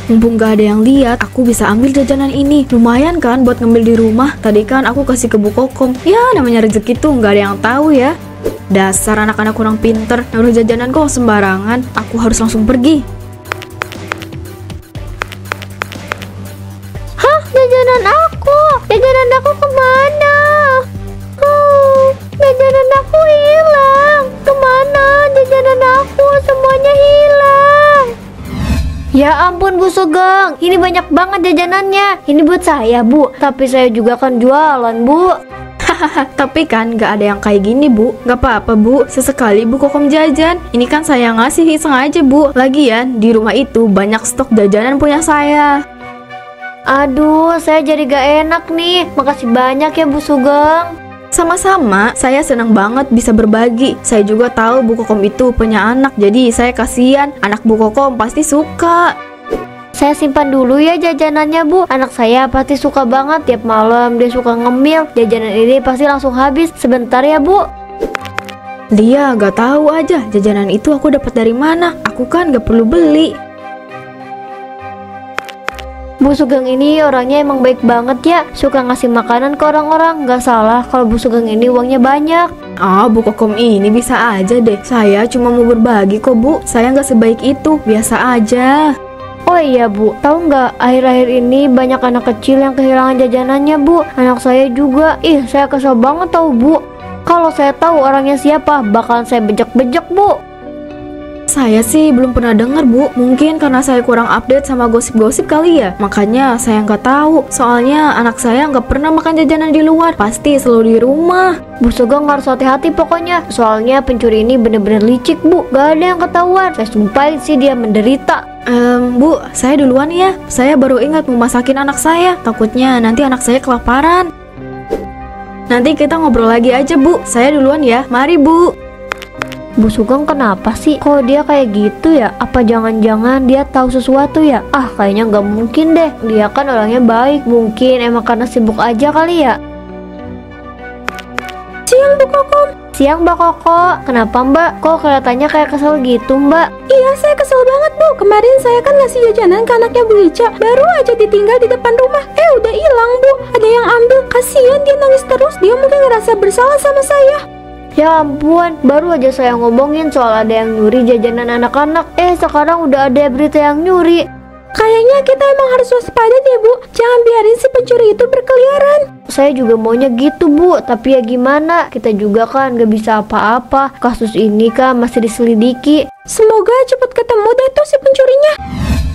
Mumpung gak ada yang lihat, aku bisa ambil jajanan ini. Lumayan kan buat ngambil di rumah. Tadi kan aku kasih ke Bu Kokom. Ya namanya rezeki tuh gak ada yang tahu ya. Dasar anak-anak kurang pinter, naruh jajanan kok sembarangan. Aku harus langsung pergi. Hah, jajanan aku? Jajanan aku kemana? Jajanan aku hilang. Kemana jajanan aku? Semuanya hilang. Ya ampun Bu Sugeng, ini banyak banget jajanannya. Ini buat saya Bu, tapi saya juga kan jualan Bu. Tapi kan gak ada yang kayak gini Bu. Gak apa-apa Bu, sesekali Bu Kokom jajan. Ini kan saya ngasih sengaja Bu. Lagian di rumah itu banyak stok jajanan punya saya. Aduh, saya jadi gak enak nih. Makasih banyak ya Bu Sugeng. Sama-sama, saya senang banget bisa berbagi. Saya juga tahu Bu Kokom itu punya anak, jadi saya kasihan. Anak Bu Kokom pasti suka. Saya simpan dulu ya jajanannya Bu. Anak saya pasti suka banget. Tiap malam dia suka ngemil. Jajanan ini pasti langsung habis. Sebentar ya Bu. Dia gak tahu aja jajanan itu aku dapat dari mana. Aku kan gak perlu beli. Bu Sugeng ini orangnya emang baik banget ya. Suka ngasih makanan ke orang-orang. Gak salah kalau Bu Sugeng ini uangnya banyak. Bu Kokom ini bisa aja deh. Saya cuma mau berbagi kok Bu. Saya gak sebaik itu. Biasa aja. Oh iya Bu, tahu nggak akhir-akhir ini banyak anak kecil yang kehilangan jajanannya Bu. Anak saya juga. Saya kesel banget tahu Bu. Kalau saya tahu orangnya siapa, bakalan saya bejek-bejek Bu. Saya sih belum pernah dengar Bu. Mungkin karena saya kurang update sama gosip-gosip kali ya. Makanya saya nggak tahu. Soalnya anak saya nggak pernah makan jajanan di luar. Pasti selalu di rumah. Bu Sugeng harus hati-hati pokoknya. Soalnya pencuri ini bener-bener licik Bu. Gak ada yang ketahuan. Saya sumpahin sih dia menderita. Bu, saya duluan ya. Saya baru ingat mau masakin anak saya. Takutnya nanti anak saya kelaparan. Nanti kita ngobrol lagi aja Bu. Saya duluan ya. Mari Bu. Bu Sugeng kenapa sih? Kok dia kayak gitu ya? Apa jangan-jangan dia tahu sesuatu ya? Kayaknya nggak mungkin deh. Dia kan orangnya baik. Mungkin emang karena sibuk aja kali ya. Siang Bu Kokom. Siang Mbak Koko. Kenapa Mbak? Kok kelihatannya kayak kesel gitu Mbak? Iya, saya kesel banget Bu. Kemarin saya kan ngasih jajanan ke anaknya Bu Ica. Baru aja ditinggal di depan rumah. Udah hilang Bu. Ada yang ambil. Kasihan dia nangis terus. Dia mungkin ngerasa bersalah sama saya. Ya ampun, baru aja saya ngomongin soal ada yang nyuri jajanan anak-anak. Sekarang udah ada berita yang nyuri. Kayaknya kita emang harus waspada deh Bu. Jangan biarin si pencuri itu berkeliaran. Saya juga maunya gitu Bu. Tapi ya gimana, kita juga kan gak bisa apa-apa. Kasus ini kan masih diselidiki. Semoga cepat ketemu deh tuh si pencurinya.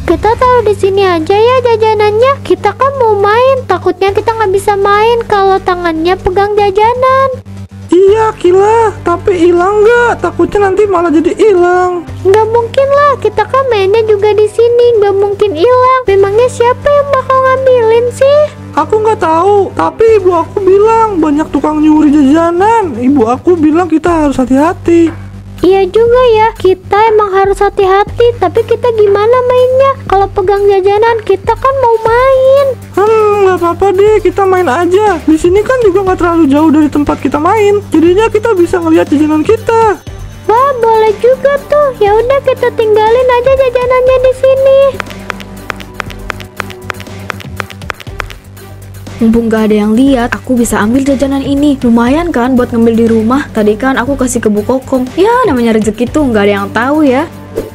Kita taruh di sini aja ya jajanannya. Kita kan mau main. Takutnya kita nggak bisa main kalau tangannya pegang jajanan. Iya Kila, tapi hilang nggak? Takutnya nanti malah jadi hilang. Nggak mungkin lah, kita kan mainnya juga di sini, nggak mungkin hilang. Memangnya siapa yang bakal ngambilin sih? Aku nggak tahu, tapi ibu aku bilang banyak tukang nyuri jajanan. Ibu aku bilang kita harus hati-hati. Iya juga ya, kita emang harus hati-hati. Tapi kita gimana mainnya? Kalau pegang jajanan, kita kan mau main. Nggak apa-apa deh, kita main aja. Di sini kan juga nggak terlalu jauh dari tempat kita main. Jadinya kita bisa ngeliat jajanan kita. Wah, boleh juga tuh. Ya udah kita tinggalin aja jajanannya di sini. Mumpung gak ada yang lihat, aku bisa ambil jajanan ini. Lumayan kan buat ngambil di rumah. Tadi kan aku kasih ke Bu Kokom. Ya namanya rezeki tuh gak ada yang tahu ya.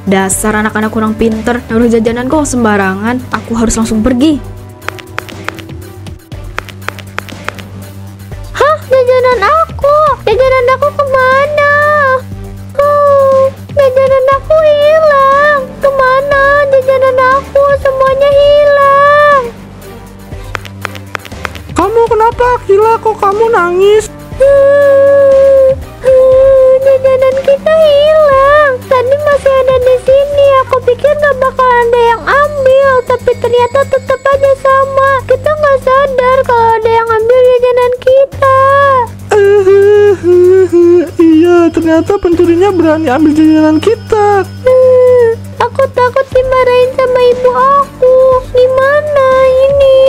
Dasar anak-anak kurang pinter, naruh jajanan kok sembarangan. Aku harus langsung pergi. Hah, jajanan aku? Jajanan aku kemana? Jajanan aku hilang. Kemana jajanan aku? Semuanya hilang. Kamu kenapa Kila? Kok kamu nangis? Jajanan kita hilang. Tadi masih ada di sini. Aku pikir gak bakal ada yang ambil, tapi ternyata tetap aja sama. Kita nggak sadar kalau ada yang ambil jajanan kita. Iya, ternyata pencurinya berani ambil jajanan kita. Aku takut dimarahin sama ibu aku. Gimana ini?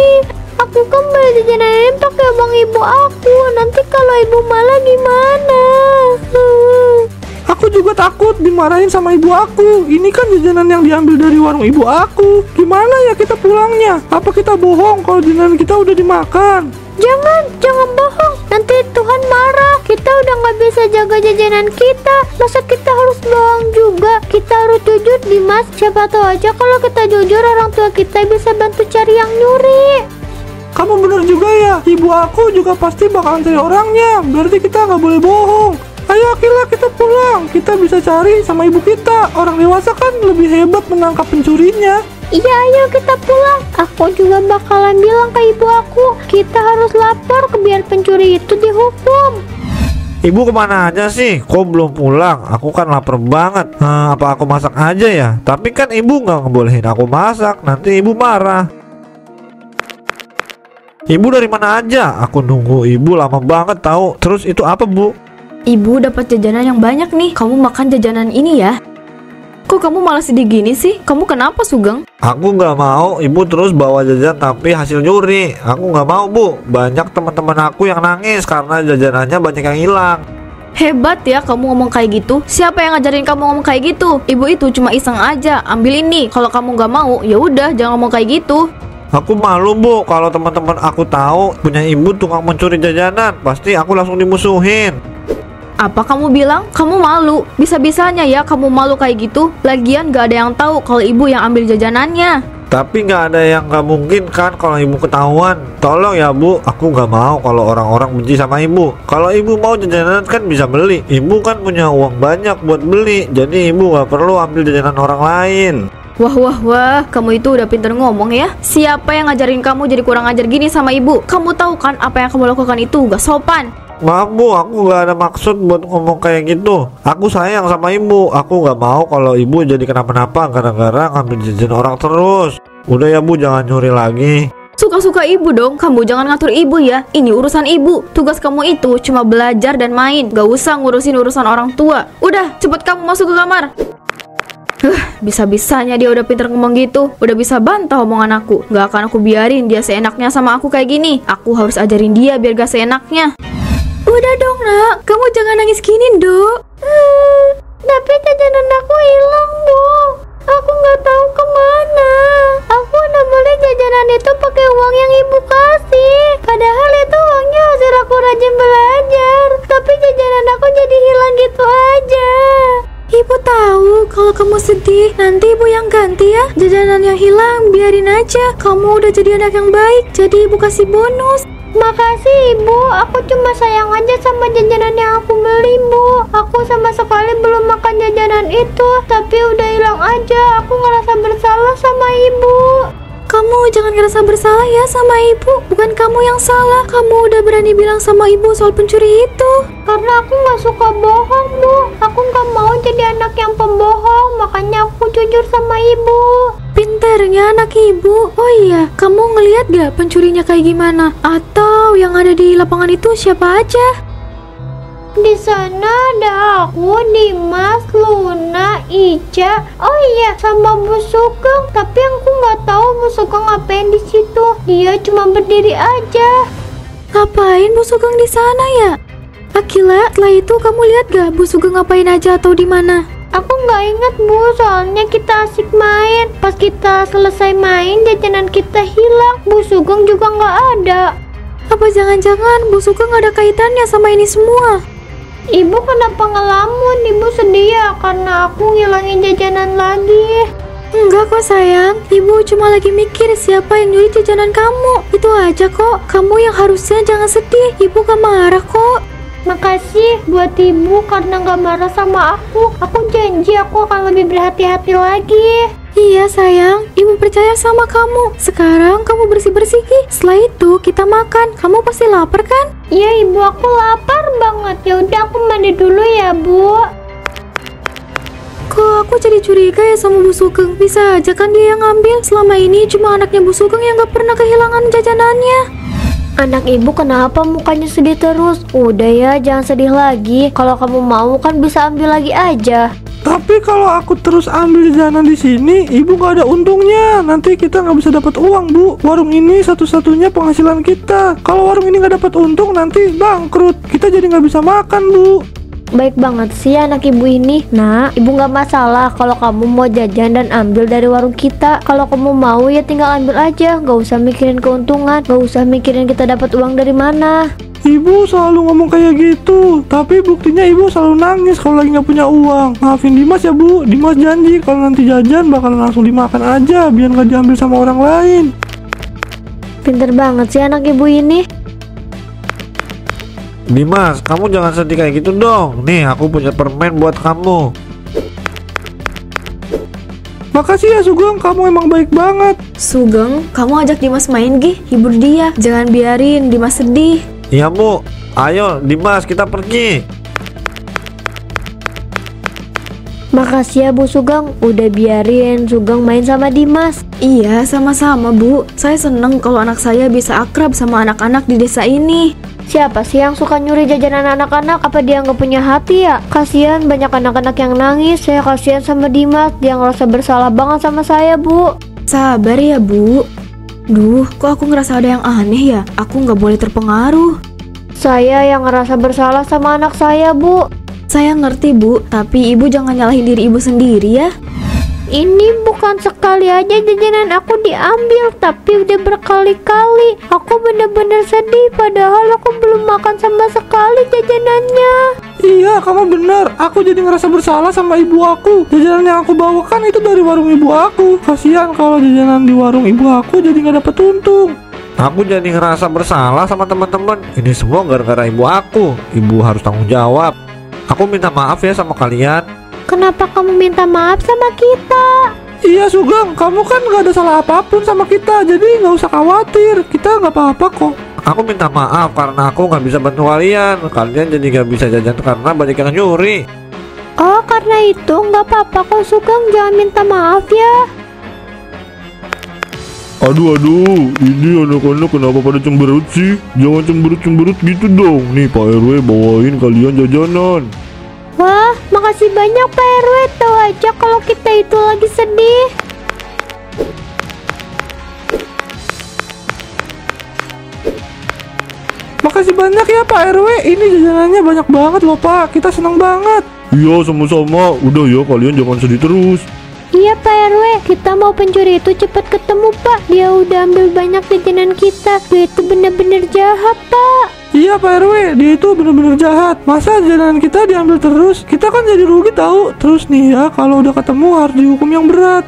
Aku kan beli jajanan pakai uang ibu aku. Nanti kalau ibu malah gimana? Aku juga takut dimarahin sama ibu aku. Ini kan jajanan yang diambil dari warung ibu aku. Gimana ya kita pulangnya? Apa kita bohong kalau jajanan kita udah dimakan? Jangan bohong. Nanti Tuhan marah. Kita udah nggak bisa jaga jajanan kita. Masa kita harus bohong juga? Kita harus jujur, Dimas. Siapa tahu aja kalau kita jujur, orang tua kita bisa bantu cari yang nyuri. Kamu bener juga ya. Ibu aku juga pasti bakalan cari orangnya. Berarti kita nggak boleh bohong. Ayo Akila, kita pulang. Kita bisa cari sama ibu kita. Orang dewasa kan lebih hebat menangkap pencurinya. Iya, ayo kita pulang. Aku juga bakalan bilang ke ibu aku, kita harus lapor ke biar pencuri itu dihukum. Ibu kemana aja sih? Kok belum pulang? Aku kan lapar banget. Apa aku masak aja ya? Tapi kan ibu nggak ngebolehin aku masak. Nanti ibu marah. Ibu dari mana aja? Aku nunggu ibu lama banget tahu. Terus itu apa, Bu? Ibu dapat jajanan yang banyak nih. Kamu makan jajanan ini ya. Kok kamu malah sedih gini sih? Kamu kenapa, Sugeng? Aku nggak mau ibu terus bawa jajan tapi hasil nyuri. Aku nggak mau, Bu. Banyak teman-teman aku yang nangis karena jajanannya banyak yang hilang. Hebat ya kamu ngomong kayak gitu. Siapa yang ngajarin kamu ngomong kayak gitu? Ibu itu cuma iseng aja. Ambil ini. Kalau kamu nggak mau, ya udah jangan ngomong kayak gitu. Aku malu, Bu, kalau teman-teman aku tahu punya ibu tukang mencuri jajanan. Pasti aku langsung dimusuhin. Apa kamu bilang? Kamu malu? Bisa-bisanya ya kamu malu kayak gitu. Lagian gak ada yang tahu kalau ibu yang ambil jajanannya. Tapi nggak ada yang nggak mungkin kan kalau ibu ketahuan. Tolong ya, Bu, aku nggak mau kalau orang-orang benci sama ibu. Kalau ibu mau jajanan kan bisa beli. Ibu kan punya uang banyak buat beli. Jadi ibu nggak perlu ambil jajanan orang lain. Wah, kamu itu udah pinter ngomong ya. Siapa yang ngajarin kamu jadi kurang ajar gini sama ibu? Kamu tahu kan apa yang kamu lakukan itu gak sopan. Maaf, Bu, aku gak ada maksud buat ngomong kayak gitu. Aku sayang sama ibu. Aku gak mau kalau ibu jadi kenapa-napa gara-gara ngambil jajan orang terus. Udah ya, Bu, jangan nyuri lagi. Suka-suka ibu dong. Kamu jangan ngatur ibu ya. Ini urusan ibu. Tugas kamu itu cuma belajar dan main. Gak usah ngurusin urusan orang tua. Udah, cepet kamu masuk ke kamar. Bisa-bisanya dia udah pinter ngomong gitu. Udah bisa bantah omongan aku. Gak akan aku biarin dia seenaknya sama aku kayak gini. Aku harus ajarin dia biar gak seenaknya. Udah dong, Nak. Kamu jangan nangis gini, Dok. Tapi jajanan aku hilang, Bu. Aku nggak tahu kemana. Aku udah beli jajanan itu pakai uang yang ibu kasih. Padahal itu uangnya hasil aku rajin belajar. Tapi jajanan aku jadi hilang gitu aja. Ibu tahu kalau kamu sedih. Nanti ibu yang ganti ya. Jajanan yang hilang biarin aja. Kamu udah jadi anak yang baik. Jadi ibu kasih bonus. Makasih ibu, aku cuma sayang aja sama jajanan yang aku beli, Bu. Aku sama sekali belum makan jajanan itu, tapi udah hilang aja. Aku ngerasa bersalah sama ibu. Kamu jangan ngerasa bersalah ya sama ibu. Bukan kamu yang salah. Kamu udah berani bilang sama ibu soal pencuri itu. Karena aku gak suka bohong, Bu. Aku gak mau jadi anak yang pembohong. Makanya aku jujur sama ibu. Pinternya anak ibu. Oh iya, kamu ngeliat gak pencurinya kayak gimana? Atau yang ada di lapangan itu siapa aja? Di sana ada aku, Dimas, Luna, Ica. Oh iya, sama Bu Sugeng. Tapi aku nggak tahu Bu Sugeng ngapain di situ. Dia cuma berdiri aja. Ngapain Bu Sugeng di sana ya? Akila, setelah itu kamu lihat gak Bu Sugeng ngapain aja atau di mana? Aku nggak ingat, Bu, soalnya kita asik main. Pas kita selesai main, jajanan kita hilang. Bu Sugeng juga nggak ada. Apa jangan-jangan Bu Sugeng ada kaitannya sama ini semua? Ibu kenapa ngelamun? Ibu sedih ya karena aku ngilangin jajanan lagi? Enggak kok sayang, ibu cuma lagi mikir siapa yang nyuri jajanan kamu. Itu aja kok, kamu yang harusnya jangan sedih. Ibu gak marah kok. Makasih buat ibu karena gak marah sama aku. Aku janji aku akan lebih berhati-hati lagi. Iya sayang, ibu percaya sama kamu. Sekarang kamu bersih-bersih Ki. Setelah itu kita makan. Kamu pasti lapar kan? Iya ibu, aku lapar banget. Ya udah aku mandi dulu ya, Bu. Kok aku jadi curiga ya sama Bu Sugeng? Bisa aja kan dia yang ngambil. Selama ini cuma anaknya Bu Sugeng yang gak pernah kehilangan jajanannya. Anak ibu kenapa mukanya sedih terus? Udah ya, jangan sedih lagi. Kalau kamu mau kan bisa ambil lagi aja. Tapi kalau aku terus ambil jajanan di sini, ibu gak ada untungnya. Nanti kita nggak bisa dapat uang, Bu. Warung ini satu-satunya penghasilan kita. Kalau warung ini nggak dapat untung, nanti bangkrut. Kita jadi nggak bisa makan, Bu. Baik banget sih anak ibu ini. Nah, ibu nggak masalah kalau kamu mau jajan dan ambil dari warung kita. Kalau kamu mau ya tinggal ambil aja, nggak usah mikirin keuntungan, nggak usah mikirin kita dapat uang dari mana. Ibu selalu ngomong kayak gitu, tapi buktinya ibu selalu nangis kalau lagi nggak punya uang. Maafin Dimas ya bu, Dimas janji kalau nanti jajan bakalan langsung dimakan aja, biar nggak diambil sama orang lain. Pinter banget sih anak ibu ini. Dimas, kamu jangan sedih kayak gitu dong. Nih, aku punya permen buat kamu. Makasih ya Sugeng, kamu emang baik banget. Sugeng, kamu ajak Dimas main Gi, hibur dia. Jangan biarin Dimas sedih. Iya bu, ayo Dimas kita pergi. Makasih ya Bu Sugeng, udah biarin Sugeng main sama Dimas. Iya, sama-sama Bu. Saya seneng kalau anak saya bisa akrab sama anak-anak di desa ini. Siapa sih yang suka nyuri jajanan anak-anak? Apa dia nggak punya hati ya? Kasihan banyak anak-anak yang nangis. Saya kasihan sama Dimas, dia ngerasa bersalah banget sama saya Bu. Sabar ya Bu. Duh, kok aku ngerasa ada yang aneh ya? Aku nggak boleh terpengaruh. Saya yang ngerasa bersalah sama anak saya Bu. Saya ngerti Bu, tapi Ibu jangan nyalahin diri Ibu sendiri ya. Ini bukan sekali aja jajanan aku diambil, tapi udah berkali-kali. Aku bener-bener sedih, padahal aku belum makan sama sekali jajanannya. Iya, kamu benar. Aku jadi ngerasa bersalah sama ibu aku. Jajanan yang aku bawakan itu dari warung ibu aku. Kasihan kalau jajanan di warung ibu aku jadi nggak dapet untung. Aku jadi ngerasa bersalah sama teman-teman. Ini semua gara-gara ibu aku. Ibu harus tanggung jawab. Aku minta maaf ya sama kalian. Kenapa kamu minta maaf sama kita? Iya Sugeng, kamu kan nggak ada salah apapun sama kita, jadi nggak usah khawatir. Kita nggak apa-apa kok. Aku minta maaf karena aku nggak bisa bantu kalian. Kalian jadi nggak bisa jajan karena banyak yang nyuri. Oh, karena itu nggak apa-apa kok Sugeng, jangan minta maaf ya. Aduh, ini anak-anak kenapa pada cemberut sih? Jangan cemberut-cemberut gitu dong. Nih Pak RW bawain kalian jajanan. Wah, makasih banyak Pak RW. Tahu aja kalau kita itu lagi sedih. Makasih banyak ya Pak RW. Ini jajanannya banyak banget loh Pak. Kita senang banget. Iya sama-sama. Udah ya kalian jangan sedih terus. Iya Pak RW, kita mau pencuri itu cepat ketemu Pak. Dia udah ambil banyak jajanan kita. Dia itu bener-bener jahat Pak. Iya Pak RW, dia itu bener-bener jahat. Masa jajanan kita diambil terus? Kita kan jadi rugi tahu. Terus nih ya, kalau udah ketemu harus dihukum yang berat.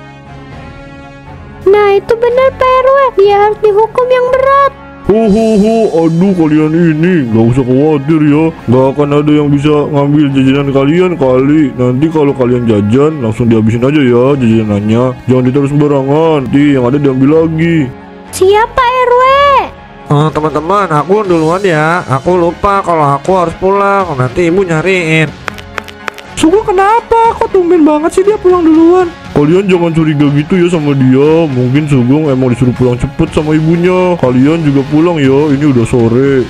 Nah itu benar Pak RW, dia harus dihukum yang berat. Aduh kalian ini gak usah khawatir ya. Gak akan ada yang bisa ngambil jajanan kalian kali. Nanti kalau kalian jajan langsung dihabisin aja ya jajanannya. Jangan ditaruh sembarangan, nanti yang ada diambil lagi. Siap Pak RW. Teman-teman, aku duluan ya. Aku lupa kalau aku harus pulang. Nanti ibu nyariin. Sugeng kenapa? Kok tumben banget sih dia pulang duluan? Kalian jangan curiga gitu ya sama dia. Mungkin Sugeng emang disuruh pulang cepet sama ibunya. Kalian juga pulang ya, ini udah sore.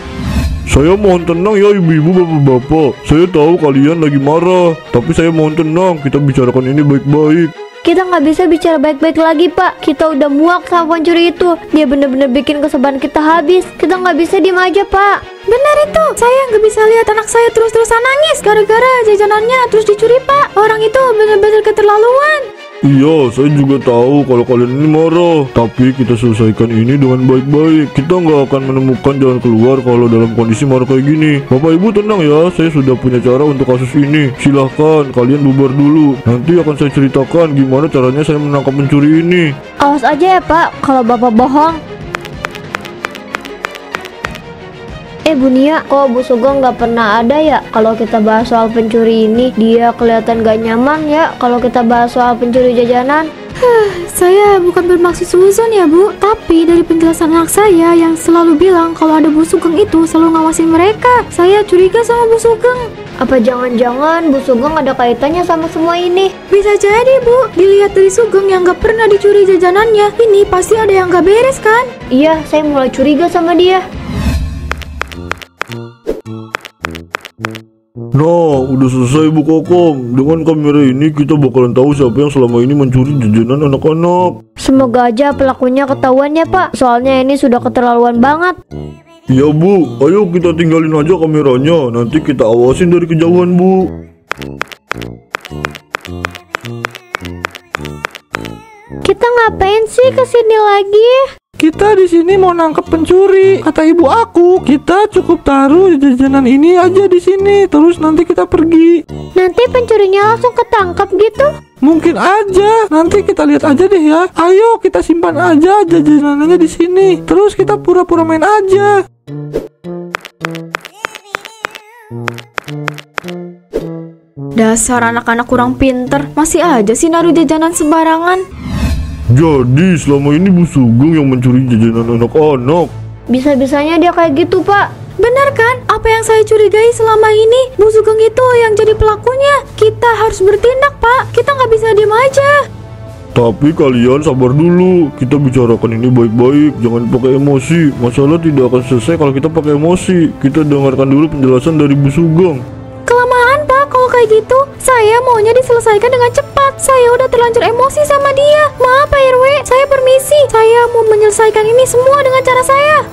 Saya mohon tenang ya ibu-ibu, bapak-bapak. Saya tahu kalian lagi marah, tapi saya mohon tenang. Kita bicarakan ini baik-baik. Kita nggak bisa bicara baik-baik lagi Pak. Kita udah muak sama pencuri itu. Dia bener-bener bikin kesabaran kita habis. Kita nggak bisa diem aja Pak. Benar itu, saya nggak bisa lihat anak saya terus-terusan nangis gara-gara jajanannya terus dicuri Pak. Orang itu benar-benar keterlaluan. Iya, saya juga tahu kalau kalian ini marah. Tapi kita selesaikan ini dengan baik-baik. Kita nggak akan menemukan jalan keluar kalau dalam kondisi marah kayak gini. Bapak Ibu tenang ya, saya sudah punya cara untuk kasus ini. Silahkan kalian bubar dulu. Nanti akan saya ceritakan gimana caranya saya menangkap pencuri ini. Awas aja ya Pak, kalau Bapak bohong. Bu Nia, kok Bu Sugeng nggak pernah ada ya kalau kita bahas soal pencuri ini? Dia kelihatan gak nyaman ya kalau kita bahas soal pencuri jajanan. Saya bukan bermaksud suzon ya Bu, tapi dari penjelasan anak saya yang selalu bilang kalau ada Bu Sugeng itu selalu ngawasin mereka. Saya curiga sama Bu Sugeng. Apa jangan-jangan Bu Sugeng ada kaitannya sama semua ini? Bisa jadi Bu, dilihat dari Sugeng yang gak pernah dicuri jajanannya, ini pasti ada yang gak beres kan? Iya, saya mulai curiga sama dia. Nah, udah selesai Bu Kokom. Dengan kamera ini kita bakalan tahu siapa yang selama ini mencuri jajanan anak-anak. Semoga aja pelakunya ketahuan ya Pak. Soalnya ini sudah keterlaluan banget. Iya Bu, ayo kita tinggalin aja kameranya. Nanti kita awasin dari kejauhan Bu. Kita ngapain sih kesini lagi? Kita di sini mau nangkep pencuri. Kata ibu aku, kita cukup taruh jajanan ini aja di sini. Terus nanti kita pergi. Nanti pencurinya langsung ketangkap gitu? Mungkin aja. Nanti kita lihat aja deh ya. Ayo kita simpan aja jajanannya di sini. Terus kita pura-pura main aja. Dasar anak-anak kurang pinter, masih aja sih naruh jajanan sembarangan. Jadi selama ini Bu Sugeng yang mencuri jajanan anak-anak. Bisa-bisanya dia kayak gitu, Pak. Benar kan? Apa yang saya curigai selama ini? Bu Sugeng itu yang jadi pelakunya. Kita harus bertindak, Pak. Kita nggak bisa diam aja. Tapi kalian sabar dulu. Kita bicarakan ini baik-baik. Jangan pakai emosi. Masalah tidak akan selesai kalau kita pakai emosi. Kita dengarkan dulu penjelasan dari Bu Sugeng. Kelamaan, Pak, kalau kayak gitu. Saya maunya diselesaikan dengan cepat. Saya udah terlanjur emosi sama dia. Maaf, Pak RW. Saya permisi. Saya mau menyelesaikan ini semua dengan cara saya.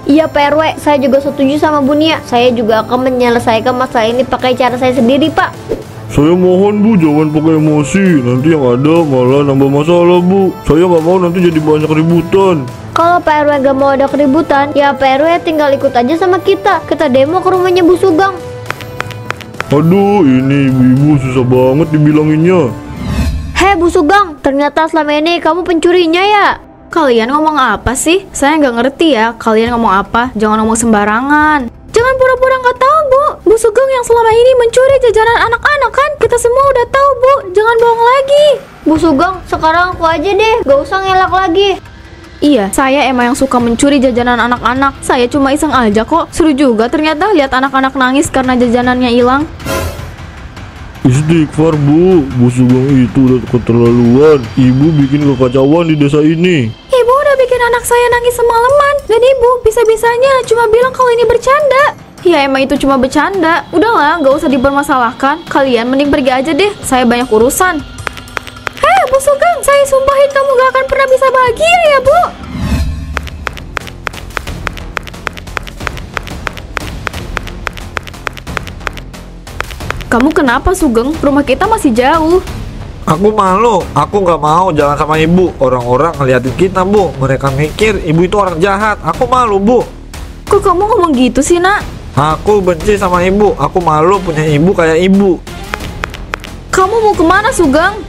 Iya, Pak RW. Saya juga setuju sama Bu Nia. Saya juga akan menyelesaikan masalah ini pakai cara saya sendiri, Pak. Saya mohon Bu, jangan pakai emosi. Nanti yang ada malah nambah masalah Bu. Saya nggak mau nanti jadi banyak ributan. Kalau Pak RW gak mau ada keributan, ya Pak RW tinggal ikut aja sama kita. Kita demo ke rumahnya Bu Sugeng. Aduh, ini ibu-ibu susah banget dibilanginnya. Hei Bu Sugeng, ternyata selama ini kamu pencurinya ya? Kalian ngomong apa sih? Saya nggak ngerti ya. Kalian ngomong apa? Jangan ngomong sembarangan. Jangan pura-pura nggak tahu, Bu. Bu Sugeng yang selama ini mencuri jajanan anak-anak kan? Kita semua udah tahu, Bu. Jangan bohong lagi. Bu Sugeng, sekarang aku aja deh, gak usah ngelak lagi. Iya, saya emang yang suka mencuri jajanan anak-anak. Saya cuma iseng aja kok. Seru juga ternyata lihat anak-anak nangis karena jajanannya hilang. Istighfar Bu, Bu Sugeng itu udah keterlaluan. Ibu bikin kekacauan di desa ini. Ibu udah bikin anak saya nangis semalaman. Dan ibu bisa-bisanya cuma bilang kalau ini bercanda. Ya emang itu cuma bercanda. Udahlah, gak usah dipermasalahkan. Kalian mending pergi aja deh. Saya banyak urusan. Hei Bu Sugeng, saya sumpahin kamu gak akan pernah bisa bahagia ya Bu. Kamu kenapa Sugeng? Rumah kita masih jauh. Aku malu, aku nggak mau jalan sama ibu. Orang-orang ngeliatin kita, Bu. Mereka mikir ibu itu orang jahat. Aku malu, Bu. Kok kamu ngomong gitu sih, Nak? Aku benci sama ibu. Aku malu punya ibu kayak ibu. Kamu mau kemana, Sugeng?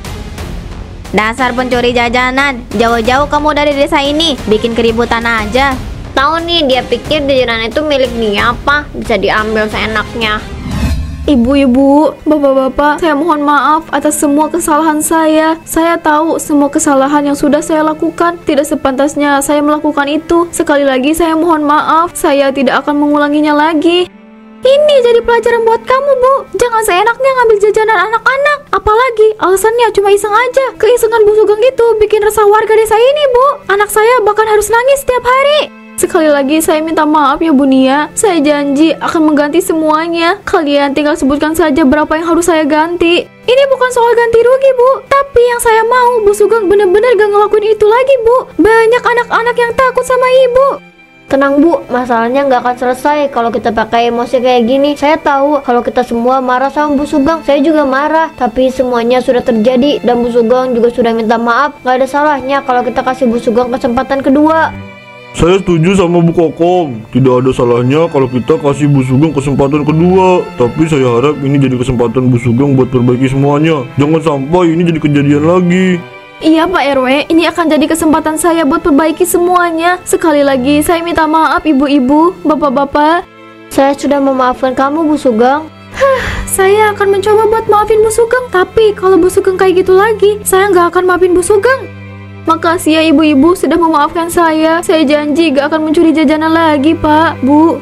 Dasar pencuri jajanan, jauh-jauh kamu dari desa ini, bikin keributan aja. Tahu nih, dia pikir jajanan itu milik dia apa, bisa diambil seenaknya. Ibu-ibu, bapak-bapak, saya mohon maaf atas semua kesalahan saya. Saya tahu semua kesalahan yang sudah saya lakukan tidak sepantasnya saya melakukan itu. Sekali lagi saya mohon maaf, saya tidak akan mengulanginya lagi. Ini jadi pelajaran buat kamu, Bu. Jangan seenaknya ngambil jajanan anak-anak. Apalagi alasannya cuma iseng aja. Keisengan Bu Sugeng itu bikin resah warga desa ini, Bu. Anak saya bahkan harus nangis setiap hari. Sekali lagi saya minta maaf ya Bu Nia. Saya janji akan mengganti semuanya. Kalian tinggal sebutkan saja berapa yang harus saya ganti. Ini bukan soal ganti rugi, Bu. Tapi yang saya mau Bu Sugeng bener-bener gak ngelakuin itu lagi, Bu. Banyak anak-anak yang takut sama ibu. Tenang Bu, masalahnya nggak akan selesai kalau kita pakai emosi kayak gini. Saya tahu kalau kita semua marah sama Bu Sugeng. Saya juga marah, tapi semuanya sudah terjadi dan Bu Sugeng juga sudah minta maaf. Nggak ada salahnya kalau kita kasih Bu Sugeng kesempatan kedua. Saya setuju sama Bu Kokom. Tidak ada salahnya kalau kita kasih Bu Sugeng kesempatan kedua. Tapi saya harap ini jadi kesempatan Bu Sugeng buat perbaiki semuanya. Jangan sampai ini jadi kejadian lagi. Iya Pak RW, ini akan jadi kesempatan saya buat perbaiki semuanya. Sekali lagi saya minta maaf ibu-ibu, bapak-bapak. Saya sudah memaafkan kamu Bu Sugeng. Saya akan mencoba buat maafin Bu Sugeng. Tapi kalau Bu Sugeng kayak gitu lagi, saya nggak akan maafin Bu Sugeng. Makasih ya ibu-ibu sudah memaafkan saya. Saya janji gak akan mencuri jajanan lagi Pak, Bu.